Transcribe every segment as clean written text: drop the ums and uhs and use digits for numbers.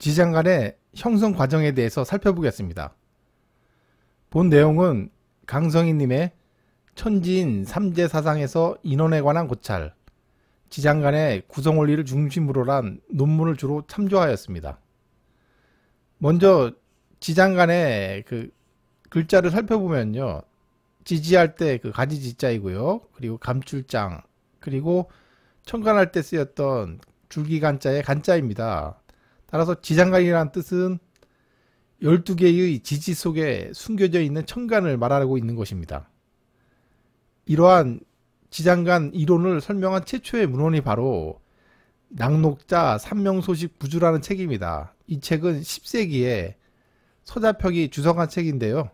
지장간의 형성 과정에 대해서 살펴보겠습니다. 본 내용은 강성희님의 천지인 삼재사상에서 인원에 관한 고찰, 지장간의 구성원리를 중심으로 한 논문을 주로 참조하였습니다. 먼저 지장간의 글자를 살펴보면요, 지지할 때 가지지자이고요, 그리고 감출장, 그리고 천간할 때 쓰였던 줄기간자의 간자입니다. 따라서 지장간이라는 뜻은 12개의 지지 속에 숨겨져 있는 천간을 말하고 있는 것입니다. 이러한 지장간 이론을 설명한 최초의 문헌이 바로 낙록자 삼명소식 부주라는 책입니다. 이 책은 10세기에 서자평이 주석한 책인데요.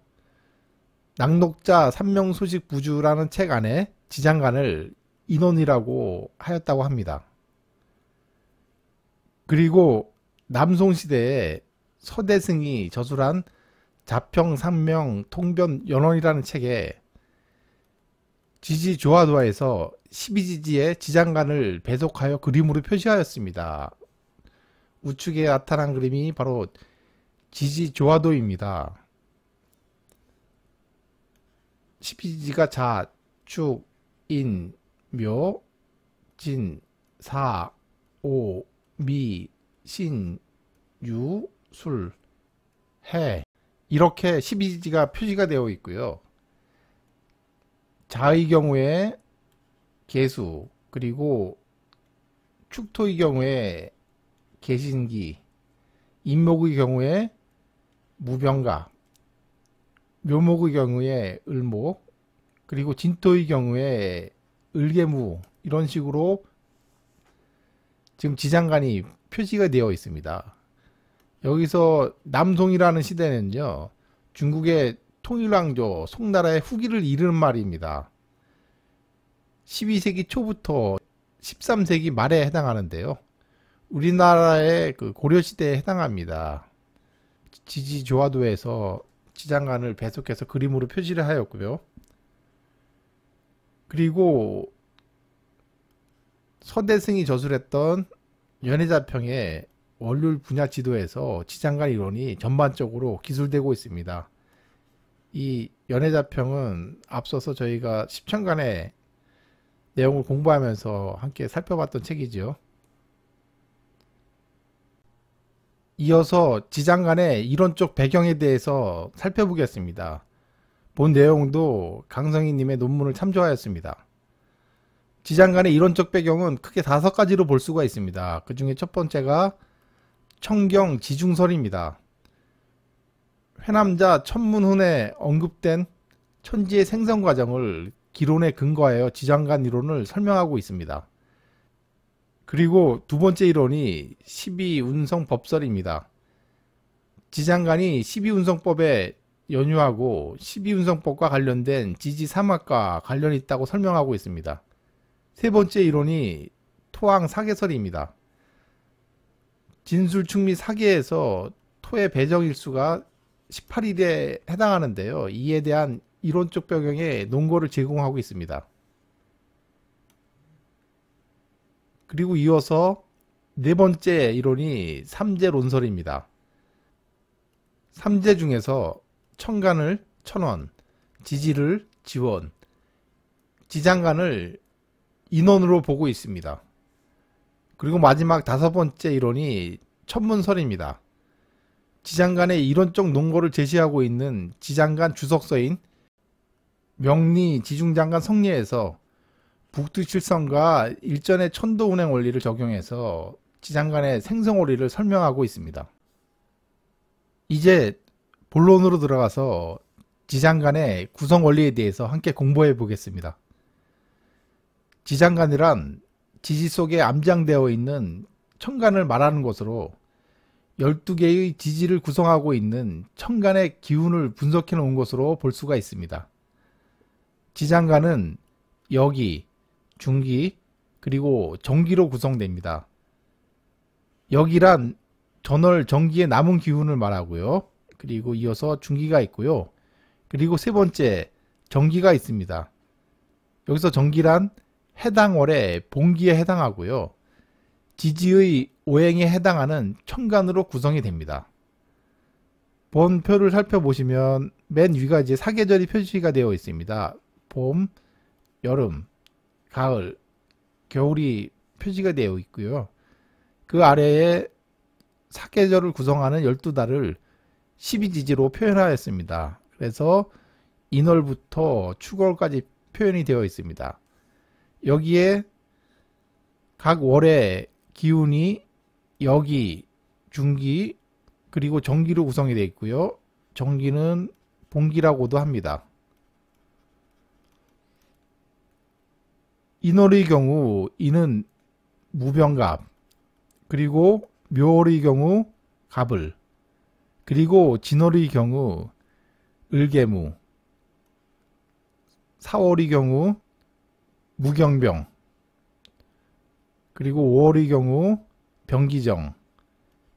낙록자 삼명소식 부주라는 책 안에 지장간을 인원이라고 하였다고 합니다. 그리고 남송시대에 서대승이 저술한 자평, 삼명, 통변, 연원이라는 책에 지지조화도에서 12지지의 지장간을 배속하여 그림으로 표시하였습니다. 우측에 나타난 그림이 바로 지지조화도입니다. 12지지가 자, 축, 인, 묘, 진, 사, 오, 미, 신, 유, 술, 해, 이렇게 12지지가 표시가 되어 있고요. 자의 경우에 계수, 그리고 축토의 경우에 계신기, 인목의 경우에 무병갑, 묘목의 경우에 을목, 그리고 진토의 경우에 을계무, 이런 식으로 지금 지장간이 표시가 되어 있습니다. 여기서 남송이라는 시대는요, 중국의 통일왕조 송나라의 후기를 이르는 말입니다. 12세기 초부터 13세기 말에 해당하는데요. 우리나라의 고려시대에 해당합니다. 지지조화도에서 지장간을 배속해서 그림으로 표시를 하였고요. 그리고 서대승이 저술했던 연해자평의 원률 분야 지도에서 지장간 이론이 전반적으로 기술되고 있습니다. 이 연해자평은 앞서서 저희가 십천간의 내용을 공부하면서 함께 살펴봤던 책이죠. 이어서 지장간의 이론적 배경에 대해서 살펴보겠습니다. 본 내용도 강성희님의 논문을 참조하였습니다. 지장간의 이론적 배경은 크게 5가지로 볼 수가 있습니다. 그 중에 첫 번째가 청경 지중설입니다. 회남자 천문훈에 언급된 천지의 생성 과정을 기론에 근거하여 지장간 이론을 설명하고 있습니다. 그리고 두 번째 이론이 12운성법설입니다. 지장간이 12운성법에 연유하고 12운성법과 관련된 지지사막과 관련이 있다고 설명하고 있습니다. 세 번째 이론이 토항사계설입니다. 진술충미 사계에서 토의 배정일수가 18일에 해당하는데요. 이에 대한 이론적 배경의 논거를 제공하고 있습니다. 그리고 이어서 네 번째 이론이 삼재론설입니다. 삼재 중에서 천간을 천원, 지지를 지원, 지장간을 인원으로 보고 있습니다. 그리고 마지막 5번째 이론이 천문설입니다. 지장간의 이론적 논거를 제시하고 있는 지장간 주석서인 명리 지중장간 성리에서 북두칠성과 일전의 천도운행 원리를 적용해서 지장간의 생성 원리를 설명하고 있습니다. 이제 본론으로 들어가서 지장간의 구성 원리에 대해서 함께 공부해 보겠습니다. 지장간이란 지지 속에 암장되어 있는 천간을 말하는 것으로 12개의 지지를 구성하고 있는 천간의 기운을 분석해 놓은 것으로 볼 수가 있습니다. 지장간은 역이, 중기, 그리고 정기로 구성됩니다. 역이란 전월 정기의 남은 기운을 말하고요. 그리고 이어서 중기가 있고요. 그리고 세 번째 정기가 있습니다. 여기서 정기란 해당 월의 봉기에 해당하고요. 지지의 오행에 해당하는 천간으로 구성이 됩니다. 본표를 살펴보시면 맨 위가 이제 사계절이 표시가 되어 있습니다. 봄, 여름, 가을, 겨울이 표시가 되어 있고요. 그 아래에 사계절을 구성하는 12달을 12지지로 표현하였습니다. 그래서 인월부터 축월까지 표현이 되어 있습니다. 여기에 각 월의 기운이 여기, 중기, 그리고 정기로 구성이 되어 있고요. 정기는 본기라고도 합니다. 인월의 경우 인은 무병갑, 그리고 묘월의 경우 갑을, 그리고 진월의 경우 을개무, 사월의 경우 무경병, 그리고 5월의 경우 병기정,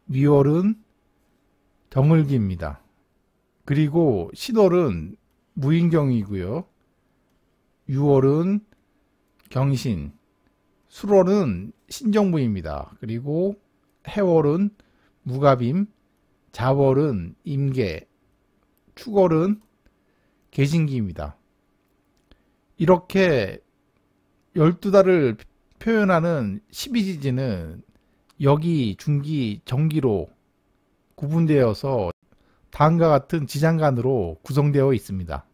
미월은 덩을기입니다. 그리고 신월은 무인경이고요. 6월은 경신, 술월은 신정무입니다. 그리고 해월은 무갑임, 자월은 임계, 축월은 계신기입니다. 이렇게 12달을 표현하는 12지지는 여기, 중기, 정기로 구분되어서 다음과 같은 지장간으로 구성되어 있습니다.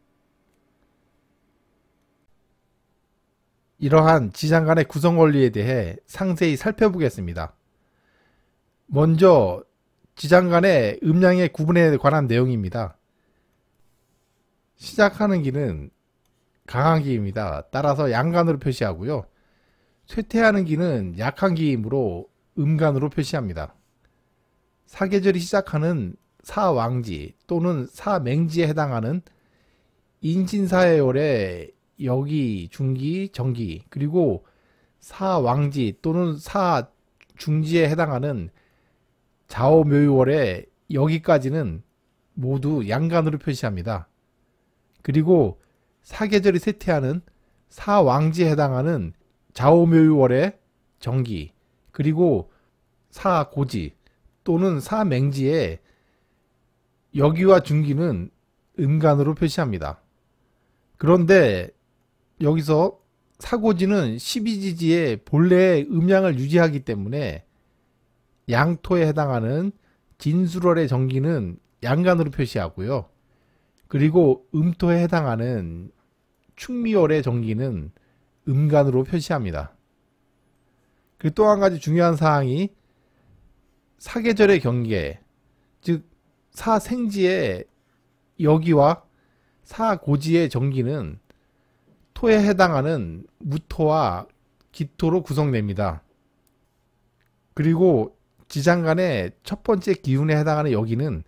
이러한 지장간의 구성 원리에 대해 상세히 살펴보겠습니다. 먼저 지장간의 음양의 구분에 관한 내용입니다. 시작하는 기는 강한 기입니다. 따라서 양간으로 표시하고요. 쇠퇴하는 기는 약한 기이므로 음간으로 표시합니다. 사계절이 시작하는 사왕지 또는 사맹지에 해당하는 인신사해월의 여기, 중기, 정기, 그리고 사왕지 또는 사중지에 해당하는 자오묘유월의 여기까지는 모두 양간으로 표시합니다. 그리고 사계절이 쇠퇴하는 사왕지에 해당하는 자오묘유월의 정기, 그리고 사고지 또는 사맹지의 여기와 중기는 음간으로 표시합니다. 그런데 여기서 사고지는 12지지의 본래의 음양을 유지하기 때문에 양토에 해당하는 진술월의 정기는 양간으로 표시하고요. 그리고 음토에 해당하는 충미월의 정기는 음간으로 표시합니다. 그리고 또 한 가지 중요한 사항이 사계절의 경계, 즉 사생지의 여기와 사고지의 정기는 토에 해당하는 무토와 기토로 구성됩니다. 그리고 지장간의 첫 번째 기운에 해당하는 여기는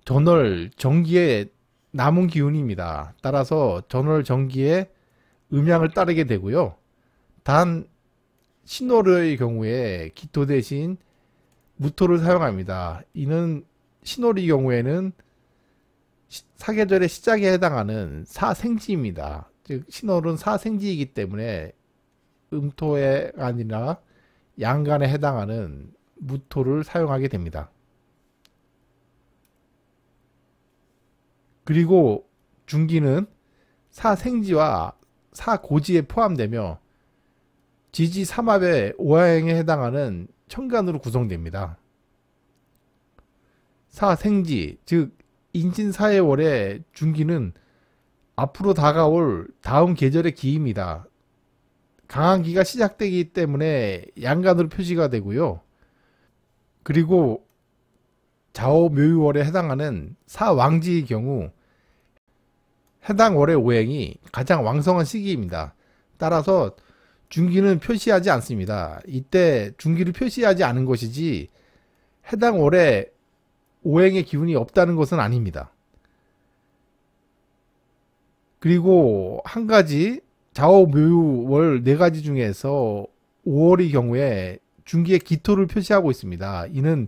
전월 정기의 남은 기운입니다. 따라서 전월 정기의 음양을 따르게 되고요. 단 신월의 경우에 기토 대신 무토를 사용합니다. 이는 신월의 경우에는 사계절의 시작에 해당하는 사생지입니다. 즉 신월은 사생지이기 때문에 음토에 아니라 양간에 해당하는 무토를 사용하게 됩니다. 그리고 중기는 사생지와 사고지에 포함되며 지지 삼합의 오화행에 해당하는 천간으로 구성됩니다. 사생지, 즉 인신사해월의 중기는 앞으로 다가올 다음 계절의 기입니다. 강한 기가 시작되기 때문에 양간으로 표시가 되고요. 그리고 자오묘유월에 해당하는 사왕지의 경우 해당 월의 오행이 가장 왕성한 시기입니다. 따라서 중기는 표시하지 않습니다. 이때 중기를 표시하지 않은 것이지 해당 월에 오행의 기운이 없다는 것은 아닙니다. 그리고 한 가지 자오묘유월 4가지 중에서 5월의 경우에 중기의 기토를 표시하고 있습니다. 이는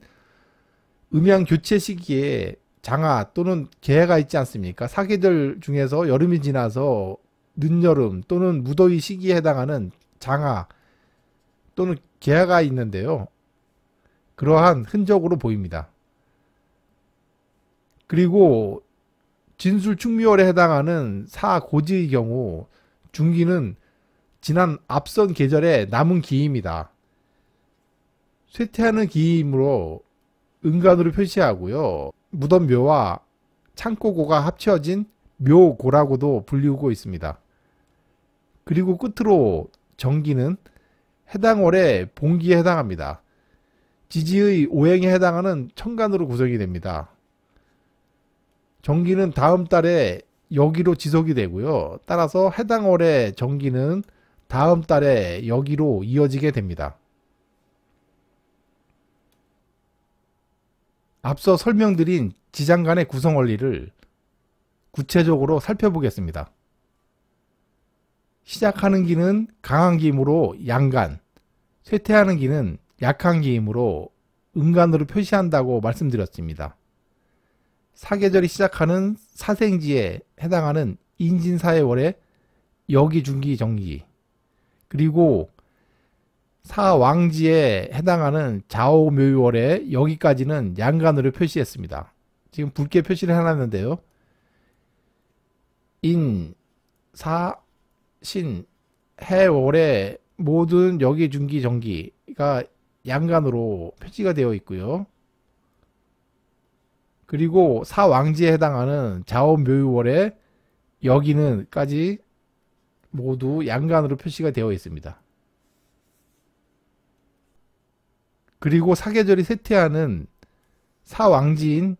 음양 교체 시기에 장하 또는 개해가 있지 않습니까? 사계절 중에서 여름이 지나서 늦여름 또는 무더위 시기에 해당하는 장하 또는 개화가 있는데요. 그러한 흔적으로 보입니다. 그리고 진술충미월에 해당하는 사고지의 경우 중기는 지난 앞선 계절에 남은 기입니다. 쇠퇴하는 기이므로 은간으로 표시하고요. 무덤묘와 창고고가 합쳐진 묘고라고도 불리우고 있습니다. 그리고 끝으로 정기는 해당 월의 봉기에 해당합니다. 지지의 오행에 해당하는 천간으로 구성이 됩니다. 정기는 다음 달에 여기로 지속이 되고요. 따라서 해당 월의 정기는 다음 달에 여기로 이어지게 됩니다. 앞서 설명드린 지장간의 구성 원리를 구체적으로 살펴보겠습니다. 시작하는 기는 강한 기임으로 양간, 쇠퇴하는 기는 약한 기임으로 음간으로 표시한다고 말씀드렸습니다. 사계절이 시작하는 사생지에 해당하는 인진사의 월에 여기, 중기, 정기, 그리고 사왕지에 해당하는 자오묘월에 여기까지는 양간으로 표시했습니다. 지금 붉게 표시를 해놨는데요. 인, 사, 신, 해월에 모든 여기, 중기, 정기가 양간으로 표시가 되어 있고요. 그리고 사왕지에 해당하는 자오묘월에 여기는까지 모두 양간으로 표시가 되어 있습니다. 그리고 사계절이 쇠퇴하는 사왕지인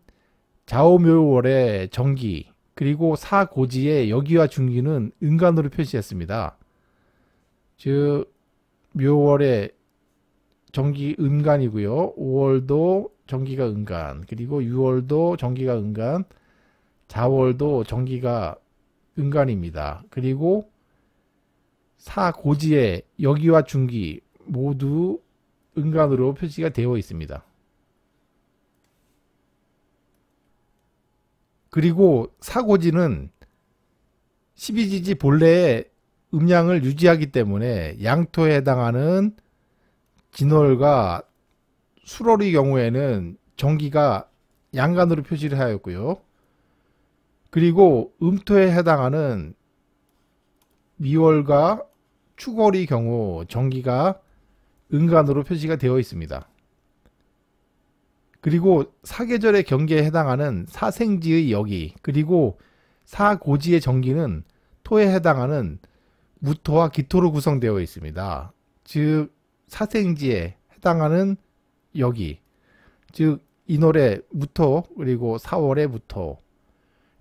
자오묘월의 정기, 그리고 사고지의 여기와 중기는 은간으로 표시했습니다. 즉 묘월의 정기 은간이고요. 5월도 정기가 은간, 그리고 6월도 정기가 은간, 4월도 정기가 은간입니다. 그리고 사고지의 여기와 중기 모두 은간으로 표시가 되어 있습니다. 그리고 사고지는 12지지 본래의 음양을 유지하기 때문에 양토에 해당하는 진월과 수월의 경우에는 정기가 양간으로 표시를 하였고요. 그리고 음토에 해당하는 미월과 축월의 경우 정기가 은간으로 표시가 되어 있습니다. 그리고 사계절의 경계에 해당하는 사생지의 여기, 그리고 사고지의 정기는 토에 해당하는 무토와 기토로 구성되어 있습니다. 즉 사생지에 해당하는 여기, 즉 인월의 무토, 그리고 사월의 무토,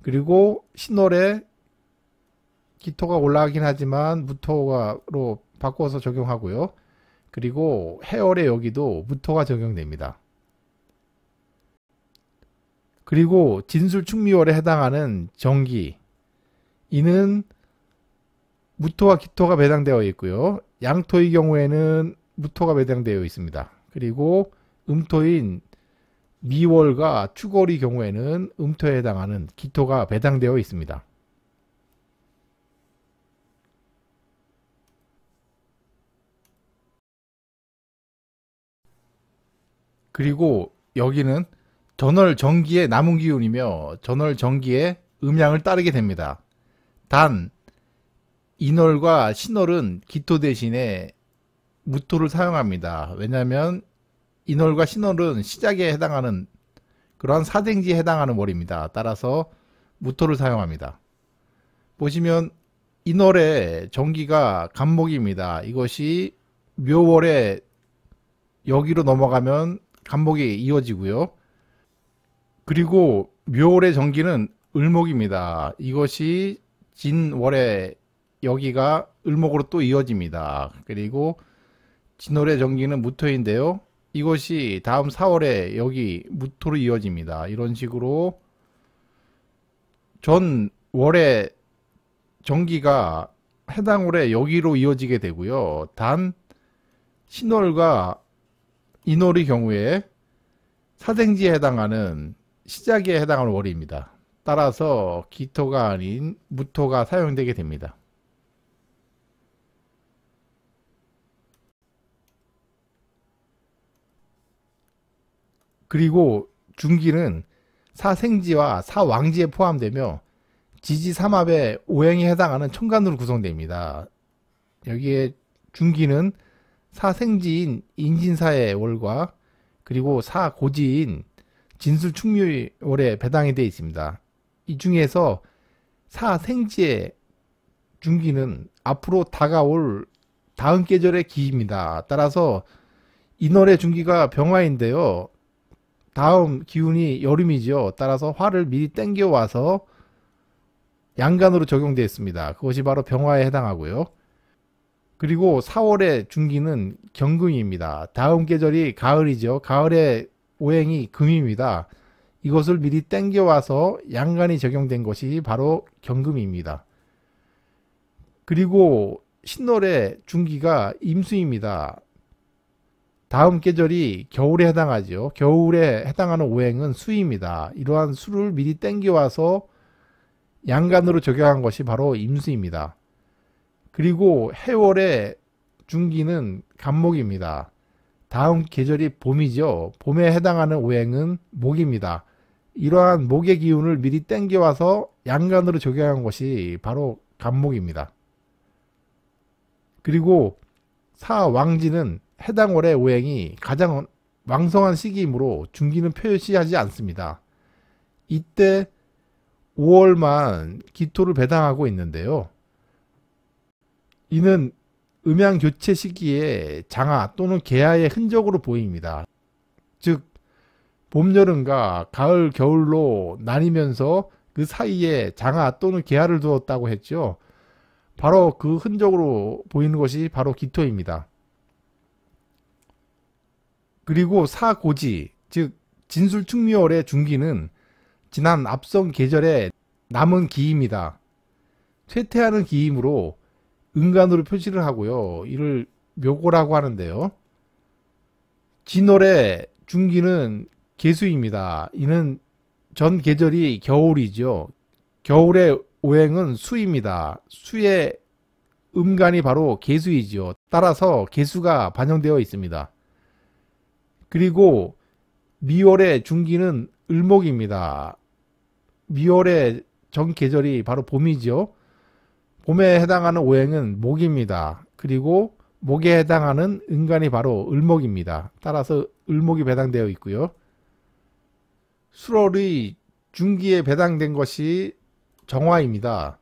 그리고 신월에 기토가 올라가긴 하지만 무토로 바꿔서 적용하고요. 그리고 해월의 여기도 무토가 적용됩니다. 그리고 진술충미월에 해당하는 정기, 이는 무토와 기토가 배당되어 있고요. 양토의 경우에는 무토가 배당되어 있습니다. 그리고 음토인 미월과 축월의 경우에는 음토에 해당하는 기토가 배당되어 있습니다. 그리고 여기는 전월정기의 남은 기운이며 전월정기의 음양을 따르게 됩니다. 단 인월과 신월은 기토 대신에 무토를 사용합니다. 왜냐하면 인월과 신월은 시작에 해당하는 그러한 사생지에 해당하는 월입니다. 따라서 무토를 사용합니다. 보시면 인월의 정기가 간목입니다. 이것이 묘월에 여기로 넘어가면 간목이 이어지고요. 그리고 묘월의 정기는 을목입니다. 이것이 진월의 여기가 을목으로 또 이어집니다. 그리고 진월의 정기는 무토인데요. 이것이 다음 4월에 여기 무토로 이어집니다. 이런 식으로 전 월의 정기가 해당 월에 여기로 이어지게 되고요. 단 신월과 인월의 경우에 사생지에 해당하는 시작에 해당하는 월입니다. 따라서 기토가 아닌 무토가 사용되게 됩니다. 그리고 중기는 사생지와 사왕지에 포함되며 지지삼합의 오행에 해당하는 천간으로 구성됩니다. 여기에 중기는 사생지인 인진사의 월과 그리고 사고지인 진술축묘월에 배당이 되어 있습니다. 이 중에서 사생지의 중기는 앞으로 다가올 다음 계절의 기입니다. 따라서 인월의 중기가 병화인데요. 다음 기운이 여름이죠. 따라서 화를 미리 땡겨와서 양간으로 적용되어 있습니다. 그것이 바로 병화에 해당하고요. 그리고 4월의 중기는 경금입니다. 다음 계절이 가을이죠. 가을의 오행이 금입니다. 이것을 미리 땡겨와서 양간이 적용된 것이 바로 경금입니다. 그리고 신월의 중기가 임수입니다. 다음 계절이 겨울에 해당하죠. 겨울에 해당하는 오행은 수입니다. 이러한 수를 미리 땡겨와서 양간으로 적용한 것이 바로 임수입니다. 그리고 해월의 중기는 간목입니다. 다음 계절이 봄이죠. 봄에 해당하는 오행은 목입니다. 이러한 목의 기운을 미리 땡겨와서 양간으로 적용한 것이 바로 간목입니다. 그리고 사왕지는 해당 월의 오행이 가장 왕성한 시기이므로 중기는 표시하지 않습니다. 이때 5월만 기토를 배당하고 있는데요. 이는 음양교체 시기에 장하 또는 개하의 흔적으로 보입니다. 즉 봄, 여름과 가을, 겨울로 나뉘면서 그 사이에 장하 또는 개하를 두었다고 했죠. 바로 그 흔적으로 보이는 것이 바로 기토입니다. 그리고 사고지, 즉 진술축묘월의 중기는 지난 앞선 계절의 남은 기입니다. 쇠퇴하는 기이므로 은간으로 표시를 하고요. 이를 묘고라고 하는데요. 진월의 중기는 계수입니다. 이는 전 계절이 겨울이죠. 겨울의 오행은 수입니다. 수의 음간이 바로 계수이죠. 따라서 계수가 반영되어 있습니다. 그리고 미월의 중기는 을목입니다. 미월의 전 계절이 바로 봄이죠. 봄에 해당하는 오행은 목입니다. 그리고 목에 해당하는 은간이 바로 을목입니다. 따라서 을목이 배당되어 있고요. 수월의 중기에 배당된 것이 정화입니다.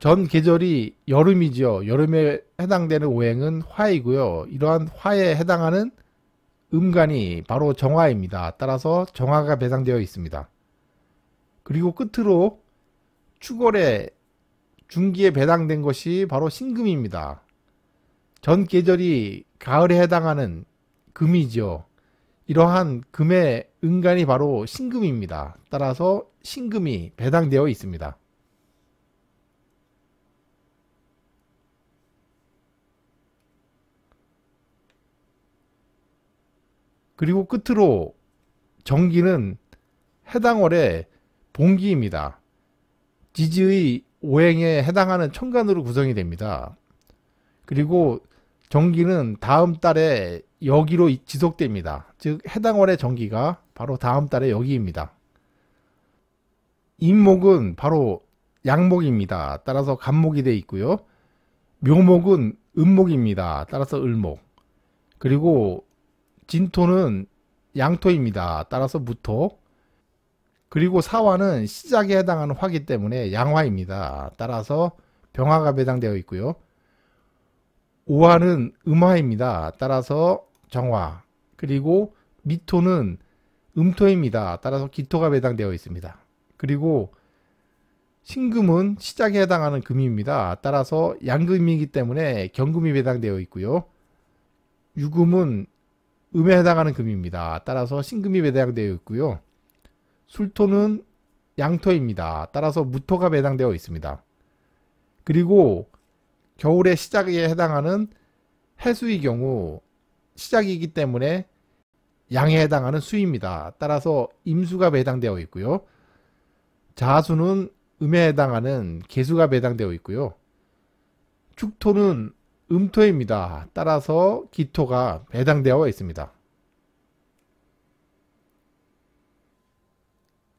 전 계절이 여름이죠. 여름에 해당되는 오행은 화이고요. 이러한 화에 해당하는 음간이 바로 정화입니다. 따라서 정화가 배당되어 있습니다. 그리고 끝으로 축월의 중기에 배당된 것이 바로 신금입니다. 전 계절이 가을에 해당하는 금이죠. 이러한 금의 은간이 바로 신금입니다. 따라서 신금이 배당되어 있습니다. 그리고 끝으로 정기는 해당 월의 본기입니다. 지지의 오행에 해당하는 천간으로 구성이 됩니다. 그리고 정기는 다음 달에 여기로 지속됩니다. 즉 해당 월의 정기가 바로 다음 달의 여기입니다. 임목은 바로 양목입니다. 따라서 간목이 되어 있고요. 묘목은 음목입니다. 따라서 을목. 그리고 진토는 양토입니다. 따라서 무토. 그리고 사화는 시작에 해당하는 화기 때문에 양화입니다. 따라서 병화가 배당되어 있고요. 오화는 음화입니다. 따라서 정화. 그리고 미토는 음토입니다. 따라서 기토가 배당되어 있습니다. 그리고 신금은 시작에 해당하는 금입니다. 따라서 양금이기 때문에 경금이 배당되어 있고요. 유금은 음에 해당하는 금입니다. 따라서 신금이 배당되어 있고요. 술토는 양토입니다. 따라서 무토가 배당되어 있습니다. 그리고 겨울의 시작에 해당하는 해수의 경우 시작이기 때문에 양에 해당하는 수입니다. 따라서 임수가 배당되어 있고요. 자수는 음에 해당하는 계수가 배당되어 있고요. 축토는 음토입니다. 따라서 기토가 배당되어 있습니다.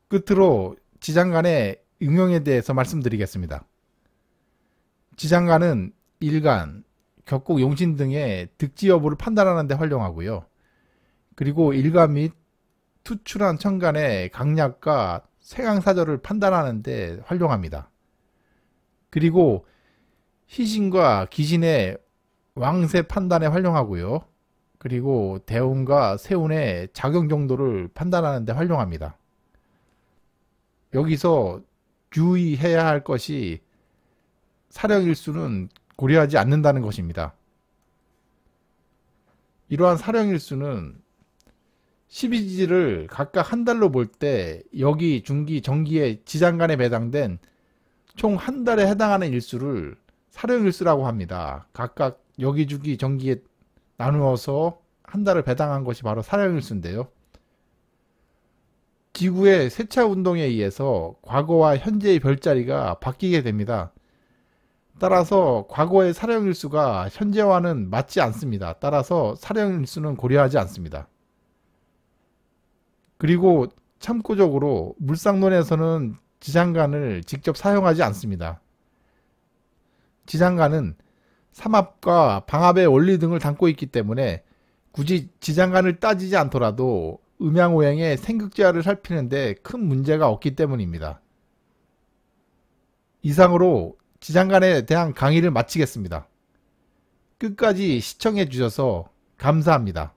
끝으로 지장간의 응용에 대해서 말씀드리겠습니다. 지장간은 일간, 격곡, 용신 등의 득지 여부를 판단하는 데 활용하고요. 그리고 일간 및 투출한 천간의 강약과 쇠강사절을 판단하는 데 활용합니다. 그리고 희신과 기신의 왕세 판단에 활용하고요. 그리고 대운과 세운의 작용 정도를 판단하는 데 활용합니다. 여기서 주의해야 할 것이 사령일수는 고려하지 않는다는 것입니다. 이러한 사령일수는 12지지를 각각 한 달로 볼 때 여기, 중기, 정기의 지장간에 배당된 총 한 달에 해당하는 일수를 사령일수라고 합니다. 각각 여기, 주기, 정기에 나누어서 한 달을 배당한 것이 바로 사령일수인데요. 지구의 세차 운동에 의해서 과거와 현재의 별자리가 바뀌게 됩니다. 따라서 과거의 사령일수가 현재와는 맞지 않습니다. 따라서 사령일수는 고려하지 않습니다. 그리고 참고적으로 물상론에서는 지장간을 직접 사용하지 않습니다. 지장간은 삼합과 방합의 원리 등을 담고 있기 때문에 굳이 지장간을 따지지 않더라도 음양오행의 생극지화를 살피는데 큰 문제가 없기 때문입니다. 이상으로 지장간에 대한 강의를 마치겠습니다. 끝까지 시청해 주셔서 감사합니다.